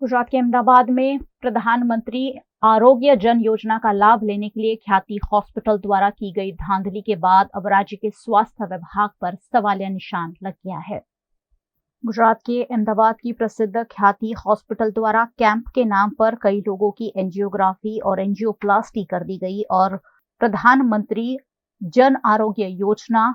गुजरात के अहमदाबाद में प्रधानमंत्री आरोग्य जन योजना का लाभ लेने के लिए ख्याति हॉस्पिटल द्वारा की गई धांधली के बाद अब राज्य के स्वास्थ्य विभाग पर सवालिया निशान लग गया है। गुजरात के अहमदाबाद की प्रसिद्ध ख्याति हॉस्पिटल द्वारा कैंप के नाम पर कई लोगों की एंजियोग्राफी और एंजियोप्लास्टी कर दी गई और प्रधानमंत्री जन आरोग्य योजना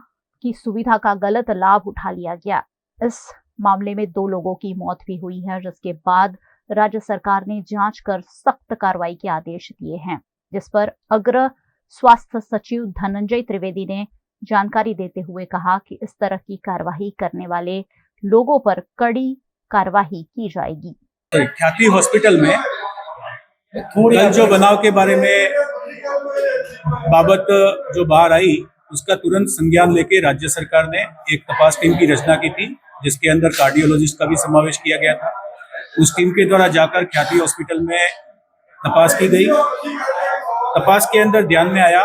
की सुविधा का गलत लाभ उठा लिया गया। इस मामले में 2 लोगों की मौत भी हुई है, जिसके बाद राज्य सरकार ने जांच कर सख्त कार्रवाई के आदेश दिए हैं, जिस पर अग्र स्वास्थ्य सचिव धनंजय त्रिवेदी ने जानकारी देते हुए कहा कि इस तरह की कार्रवाई करने वाले लोगों पर कड़ी कार्रवाई की जाएगी। ख्याति हॉस्पिटल में कल जो बनाव के बारे में बाबत जो बाहर आई, उसका तुरंत संज्ञान लेके राज्य सरकार ने एक तपास टीम की रचना की थी, जिसके अंदर कार्डियोलॉजिस्ट का भी समावेश किया गया था। उस टीम के द्वारा जाकर ख्याति हॉस्पिटल में तपास की गई। तपास के अंदर ध्यान में आया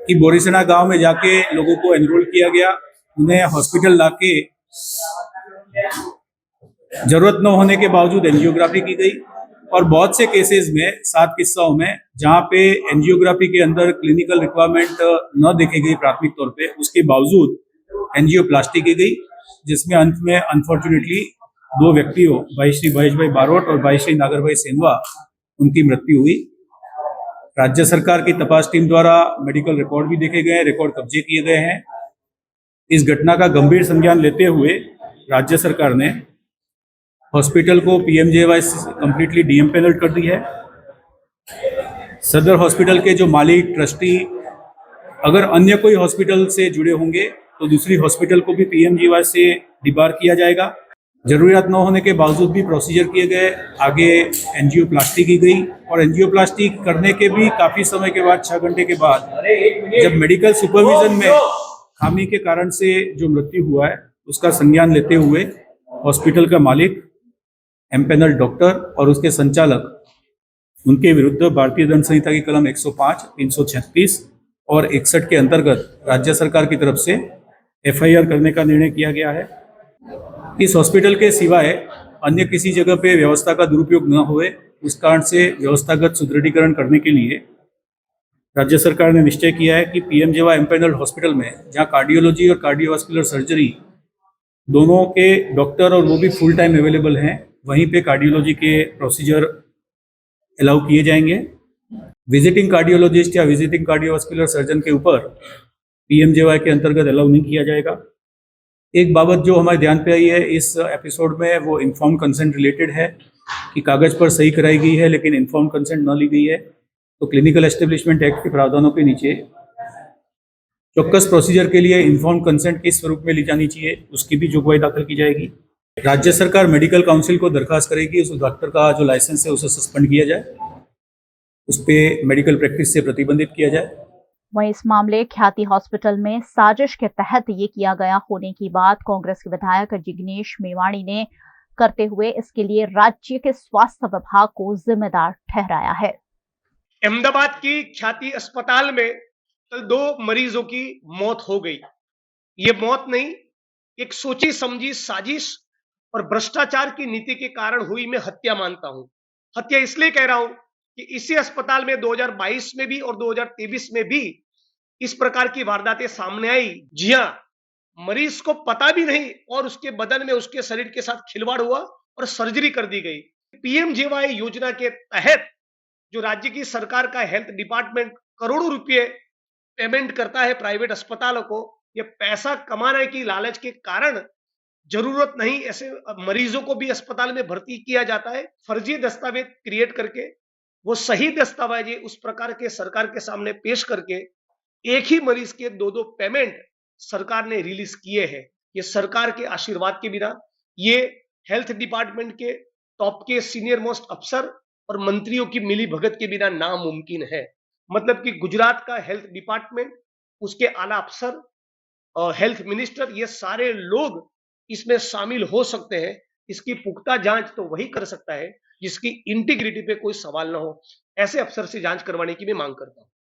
कि बोरीसना गांव में जाके लोगों को एनरोल किया गया, उन्हें हॉस्पिटल लाके जरूरत न होने के बावजूद एंजियोग्राफी की गई और बहुत से केसेस में 7 किस्सों में जहां पे एंजियोग्राफी के अंदर क्लिनिकल रिक्वायरमेंट न देखी गई प्राथमिक तौर पे, उसके बावजूद एंजियोप्लास्टी की गई, जिसमें अंत में अनफॉर्चुनेटली 2 व्यक्तियों भाई श्री महेश भाई बारोट और भाई श्री नागर भाई सेनवा, उनकी मृत्यु हुई। राज्य सरकार की तपास टीम द्वारा मेडिकल रिकॉर्ड भी देखे गए, रिकॉर्ड कब्जे किए गए हैं। इस घटना का गंभीर संज्ञान लेते हुए राज्य सरकार ने हॉस्पिटल को पीएमजेएवाई कंप्लीटली डीएमपैनल्ड कर दी है। सदर हॉस्पिटल के जो मालिक, ट्रस्टी अगर अन्य कोई हॉस्पिटल से जुड़े होंगे तो दूसरी हॉस्पिटल को भी पीएमजेएवाई से डिबार किया जाएगा। जरूरत न होने के बावजूद भी प्रोसीजर किए गए, आगे एंजियोप्लास्टी की गई और एंजियोप्लास्टी करने के भी काफी समय के बाद 6 घंटे के बाद जब मेडिकल सुपरविजन में खामी के कारण से जो मृत्यु हुआ है, उसका संज्ञान लेते हुए हॉस्पिटल का मालिक, एम्पैनल डॉक्टर और उसके संचालक, उनके विरुद्ध भारतीय दंड संहिता की कलम 105, 336 और 61 के अंतर्गत राज्य सरकार की तरफ से एफआईआर करने का निर्णय किया गया है। इस हॉस्पिटल के सिवाय अन्य किसी जगह पे व्यवस्था का दुरुपयोग न होए, उस कारण से व्यवस्थागत सुदृढ़ीकरण करने के लिए राज्य सरकार ने निश्चय किया है कि पीएमजेएवाई एम्पैनल्ड हॉस्पिटल में जहां कार्डियोलॉजी और कार्डियोवास्कुलर सर्जरी दोनों के डॉक्टर और वो भी फुल टाइम अवेलेबल हैं, वहीं पे कार्डियोलॉजी के प्रोसीजर अलाउ किए जाएंगे। विजिटिंग कार्डियोलॉजिस्ट या विजिटिंग कार्डियोवास्कुलर सर्जन के ऊपर पीएमजेएवाई के अंतर्गत अलाउ नहीं किया जाएगा। एक बाबत जो हमारे ध्यान पे आई है इस एपिसोड में, वो इन्फॉर्म्ड कंसेंट रिलेटेड है कि कागज पर सही कराई गई है लेकिन इन्फॉर्म्ड कंसेंट न ली गई है, तो क्लिनिकल एस्टेब्लिशमेंट एक्ट के प्रावधानों के नीचे चौक्कस प्रोसीजर के लिए इन्फॉर्म्ड कंसेंट किस स्वरूप में ली जानी चाहिए, उसकी भी जुगवाई दाखिल की जाएगी। राज्य सरकार मेडिकल काउंसिल को दरखास्त करेगी उस डॉक्टर का जो लाइसेंस है उसे सस्पेंड किया जाए, उस पर मेडिकल प्रैक्टिस से प्रतिबंधित किया जाए। वहीं इस मामले ख्याति हॉस्पिटल में साजिश के तहत ये किया गया होने की बात कांग्रेस के विधायक जिग्नेश मेवाणी ने करते हुए इसके लिए राज्य के स्वास्थ्य विभाग को जिम्मेदार ठहराया है। अहमदाबाद की ख्याति अस्पताल में कल 2 मरीजों की मौत हो गई। ये मौत नहीं, एक सोची समझी साजिश और भ्रष्टाचार की नीति के कारण हुई मैं हत्या मानता हूं। हत्या इसलिए कह रहा हूं कि इसी अस्पताल में 2022 में भी और 2023 में भी इस प्रकार की वारदातें सामने आई। जी हां, मरीज को पता भी नहीं और उसके बदन में, उसके शरीर के साथ खिलवाड़ हुआ और सर्जरी कर दी गई। पीएमजेएवाई योजना के तहत जो राज्य की सरकार का हेल्थ डिपार्टमेंट करोड़ों रुपए पेमेंट करता है प्राइवेट अस्पतालों को, ये पैसा कमाने की लालच के कारण जरूरत नहीं ऐसे मरीजों को भी अस्पताल में भर्ती किया जाता है। फर्जी दस्तावेज क्रिएट करके वो सही दस्तावेज उस प्रकार के सरकार के सामने पेश करके एक ही मरीज के 2 पेमेंट सरकार ने रिलीज किए हैं। ये सरकार के आशीर्वाद के बिना, ये हेल्थ डिपार्टमेंट के टॉप के सीनियर मोस्ट अफसर और मंत्रियों की मिली भगत के बिना नामुमकिन है। मतलब कि गुजरात का हेल्थ डिपार्टमेंट, उसके आला अफसर और हेल्थ मिनिस्टर, ये सारे लोग इसमें शामिल हो सकते हैं। इसकी पुख्ता जांच तो वही कर सकता है जिसकी इंटीग्रिटी पे कोई सवाल ना हो। ऐसे अफसर से जांच करवाने की मैं मांग करता हूं।